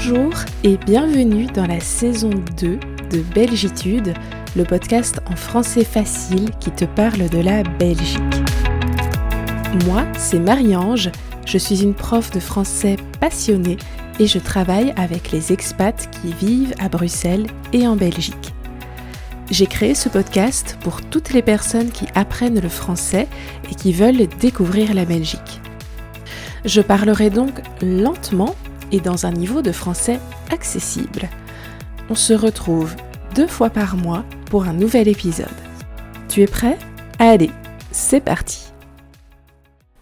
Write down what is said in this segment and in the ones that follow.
Bonjour et bienvenue dans la saison 2 de Belgitude, le podcast en français facile qui te parle de la Belgique. Moi, c'est Marie-Ange, je suis une prof de français passionnée et je travaille avec les expats qui vivent à Bruxelles et en Belgique. J'ai créé ce podcast pour toutes les personnes qui apprennent le français et qui veulent découvrir la Belgique. Je parlerai donc lentement et dans un niveau de français accessible. On se retrouve 2 fois par mois pour un nouvel épisode. Tu es prêt ? Allez, c'est parti !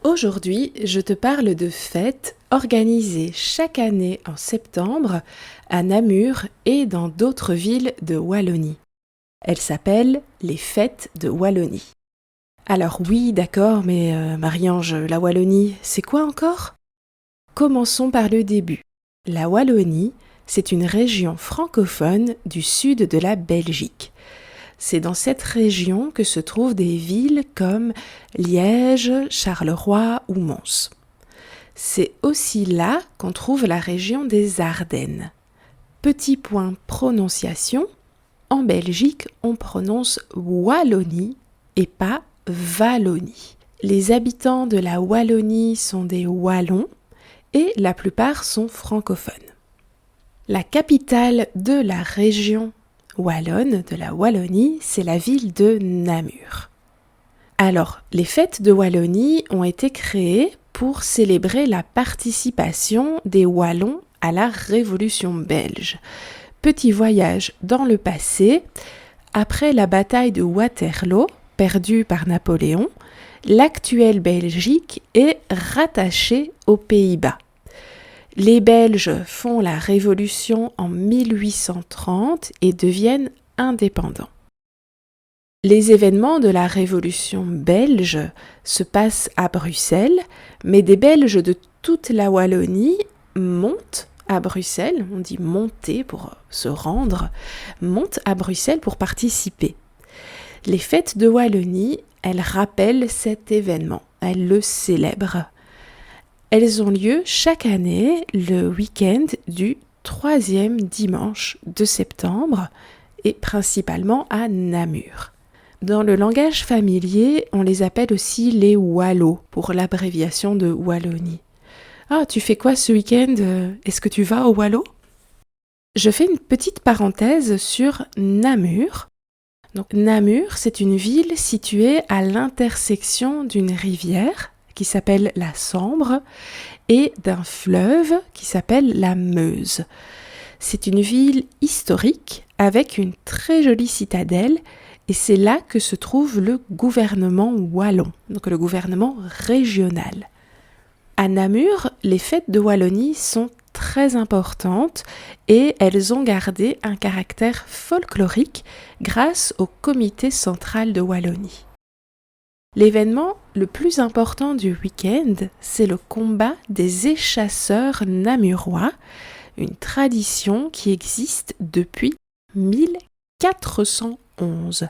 Aujourd'hui, je te parle de fêtes organisées chaque année en septembre à Namur et dans d'autres villes de Wallonie. Elles s'appellent les fêtes de Wallonie. Alors oui, d'accord, mais Marie-Ange, la Wallonie, c'est quoi encore ? Commençons par le début. La Wallonie, c'est une région francophone du sud de la Belgique. C'est dans cette région que se trouvent des villes comme Liège, Charleroi ou Mons. C'est aussi là qu'on trouve la région des Ardennes. Petit point prononciation, en Belgique, on prononce Wallonie et pas Wallonie. Les habitants de la Wallonie sont des Wallons et la plupart sont francophones. La capitale de la région wallonne, de la Wallonie, c'est la ville de Namur. Alors, les fêtes de Wallonie ont été créées pour célébrer la participation des Wallons à la Révolution belge. Petit voyage dans le passé, après la bataille de Waterloo, perdue par Napoléon, l'actuelle Belgique est rattachée aux Pays-Bas. Les Belges font la Révolution en 1830 et deviennent indépendants. Les événements de la Révolution belge se passent à Bruxelles, mais des Belges de toute la Wallonie montent à Bruxelles, on dit monter pour se rendre, montent à Bruxelles pour participer. Les fêtes de Wallonie, elles rappellent cet événement, elles le célèbrent. Elles ont lieu chaque année le week-end du 3e dimanche de septembre et principalement à Namur. Dans le langage familier, on les appelle aussi les Wallos pour l'abréviation de Wallonie. Ah, tu fais quoi ce week-end ? Est-ce que tu vas au Wallo ? Je fais une petite parenthèse sur Namur. Donc, Namur, c'est une ville située à l'intersection d'une rivière qui s'appelle la Sambre et d'un fleuve qui s'appelle la Meuse. C'est une ville historique avec une très jolie citadelle et c'est là que se trouve le gouvernement wallon, donc le gouvernement régional. À Namur, les fêtes de Wallonie sont très importantes et elles ont gardé un caractère folklorique grâce au comité central de Wallonie. L'événement le plus important du week-end, c'est le combat des échasseurs namurois, une tradition qui existe depuis 1411.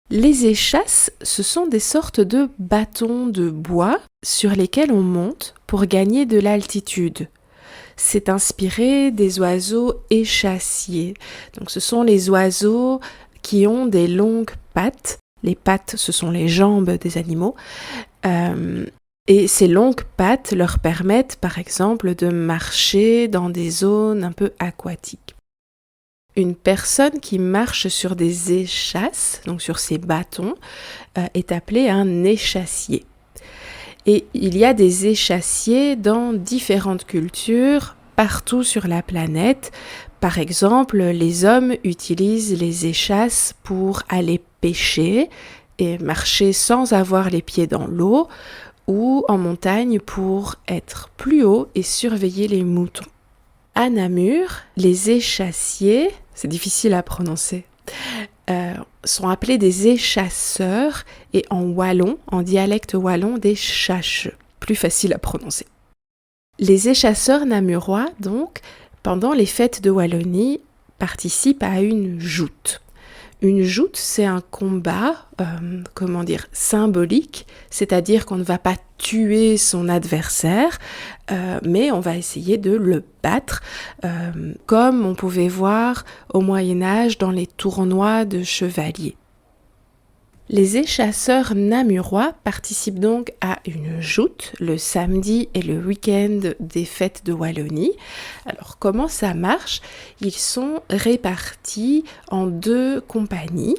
Les échasses, ce sont des sortes de bâtons de bois sur lesquels on monte pour gagner de l'altitude. C'est inspiré des oiseaux échassiers. Donc ce sont les oiseaux qui ont des longues pattes. Les pattes, ce sont les jambes des animaux. Et ces longues pattes leur permettent, par exemple, de marcher dans des zones un peu aquatiques. Une personne qui marche sur des échasses, donc sur ces bâtons, est appelée un échassier. Et il y a des échassiers dans différentes cultures, partout sur la planète. Par exemple, les hommes utilisent les échasses pour aller pêcher et marcher sans avoir les pieds dans l'eau, ou en montagne pour être plus haut et surveiller les moutons. À Namur, les échassiers, c'est difficile à prononcer, sont appelés des échasseurs et en wallon, en dialecte wallon, des chacheux, plus facile à prononcer. Les échasseurs namurois, donc, pendant les fêtes de Wallonie, participent à une joute. Une joute, c'est un combat, symbolique, c'est-à-dire qu'on ne va pas tuer son adversaire, mais on va essayer de le battre, comme on pouvait voir au Moyen-Âge dans les tournois de chevaliers. Les échasseurs namurois participent donc à une joute le samedi et le week-end des fêtes de Wallonie. Alors comment ça marche ? Ils sont répartis en 2 compagnies,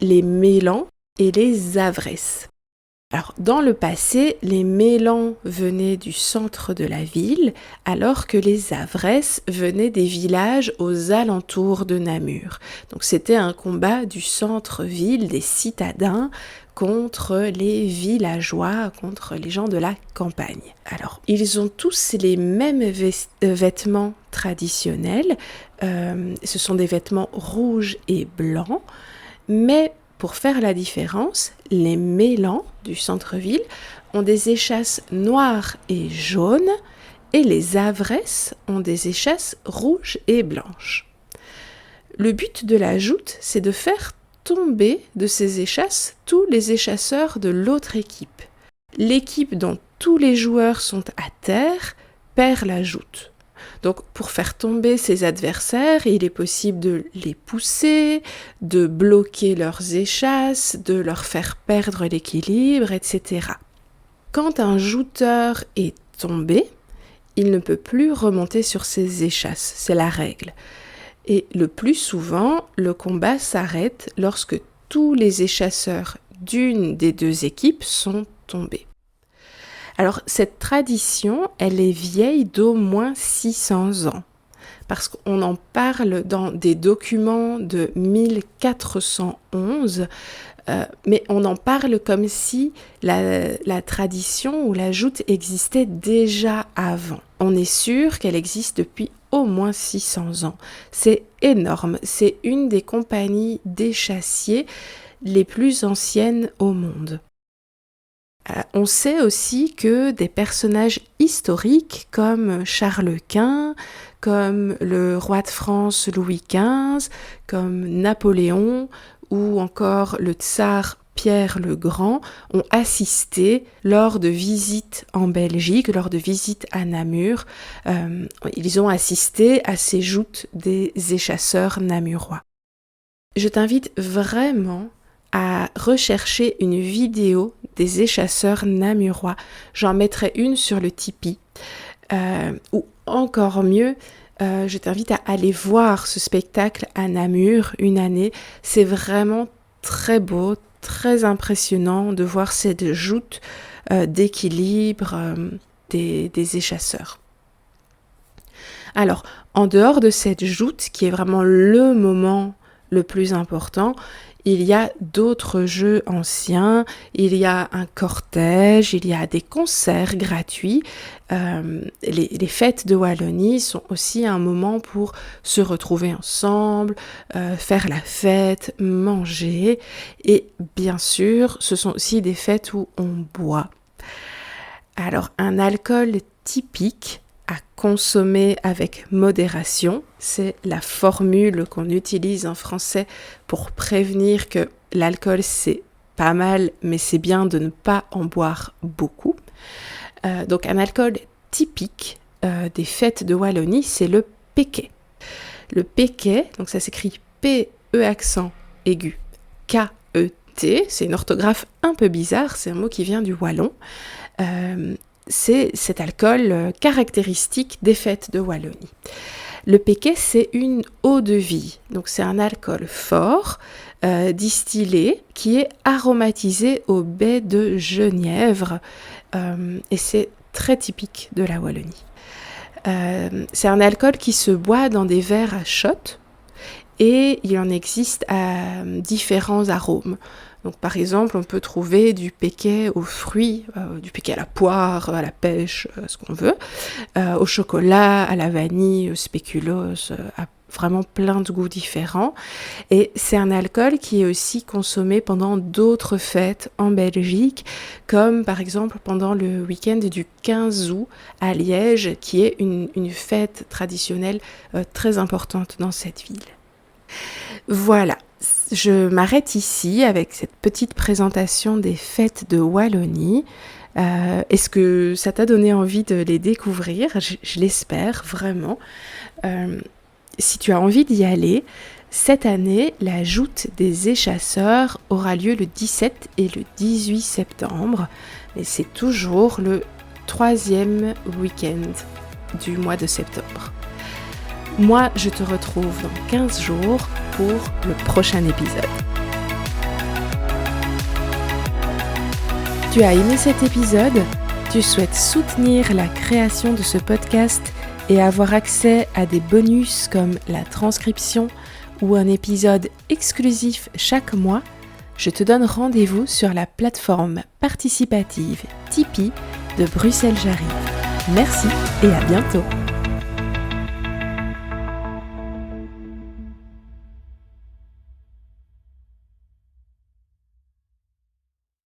les Mélans et les Avresses. Alors, dans le passé, les Mélans venaient du centre de la ville, alors que les Avresses venaient des villages aux alentours de Namur. Donc, c'était un combat du centre-ville, des citadins, contre les villageois, contre les gens de la campagne. Alors, ils ont tous les mêmes vêtements traditionnels. Ce sont des vêtements rouges et blancs, mais pour faire la différence, les Mélans du centre-ville ont des échasses noires et jaunes et les Avresses ont des échasses rouges et blanches. Le but de la joute, c'est de faire tomber de ces échasses tous les échasseurs de l'autre équipe. L'équipe dont tous les joueurs sont à terre perd la joute. Donc pour faire tomber ses adversaires, il est possible de les pousser, de bloquer leurs échasses, de leur faire perdre l'équilibre, etc. Quand un jouteur est tombé, il ne peut plus remonter sur ses échasses, c'est la règle. Et le plus souvent, le combat s'arrête lorsque tous les échasseurs d'une des 2 équipes sont tombés. Alors, cette tradition, elle est vieille d'au moins 600 ans, parce qu'on en parle dans des documents de 1411, mais on en parle comme si la tradition ou la joute existait déjà avant. On est sûr qu'elle existe depuis au moins 600 ans. C'est énorme, c'est une des compagnies d'échassiers les plus anciennes au monde. On sait aussi que des personnages historiques comme Charles Quint, comme le roi de France Louis XV, comme Napoléon ou encore le tsar Pierre le Grand ont assisté lors de visites en Belgique, lors de visites à Namur. Ils ont assisté à ces joutes des échasseurs namurois. Je t'invite vraiment à rechercher une vidéo des échasseurs namurois. J'en mettrai une sur le Tipeee. Ou encore mieux, je t'invite à aller voir ce spectacle à Namur une année. C'est vraiment très beau, très impressionnant de voir cette joute d'équilibre des échasseurs. Alors, en dehors de cette joute, qui est vraiment le moment le plus important, il y a d'autres jeux anciens, il y a un cortège, il y a des concerts gratuits. Les fêtes de Wallonie sont aussi un moment pour se retrouver ensemble, faire la fête, manger. Et bien sûr, ce sont aussi des fêtes où on boit. Alors, un alcool typique à consommer avec modération. C'est la formule qu'on utilise en français pour prévenir que l'alcool c'est pas mal, mais c'est bien de ne pas en boire beaucoup. Donc un alcool typique des fêtes de Wallonie, c'est le péquet. Le péquet, donc ça s'écrit P-E accent aigu K-E-T, c'est une orthographe un peu bizarre, c'est un mot qui vient du wallon. C'est cet alcool caractéristique des fêtes de Wallonie. Le péquet, c'est une eau-de-vie, donc c'est un alcool fort, distillé, qui est aromatisé au baies de genièvre, et c'est très typique de la Wallonie. C'est un alcool qui se boit dans des verres à shot, et il en existe à différents arômes. Donc par exemple, on peut trouver du péquet aux fruits, du péquet à la poire, à la pêche, ce qu'on veut, au chocolat, à la vanille, au spéculoos, à vraiment plein de goûts différents. Et c'est un alcool qui est aussi consommé pendant d'autres fêtes en Belgique, comme par exemple pendant le week-end du 15 août à Liège, qui est une fête traditionnelle très importante dans cette ville. Voilà, Je m'arrête ici avec cette petite présentation des fêtes de Wallonie. Est-ce que ça t'a donné envie de les découvrir ? Je l'espère vraiment. Si tu as envie d'y aller, cette année, la joute des échasseurs aura lieu le 17 et le 18 septembre. Et c'est toujours le 3e week-end du mois de septembre. Moi, je te retrouve dans 15 jours pour le prochain épisode. Tu as aimé cet épisode ? Tu souhaites soutenir la création de ce podcast et avoir accès à des bonus comme la transcription ou un épisode exclusif chaque mois ? Je te donne rendez-vous sur la plateforme participative Tipeee de Bruxelles J'arrive. Merci et à bientôt.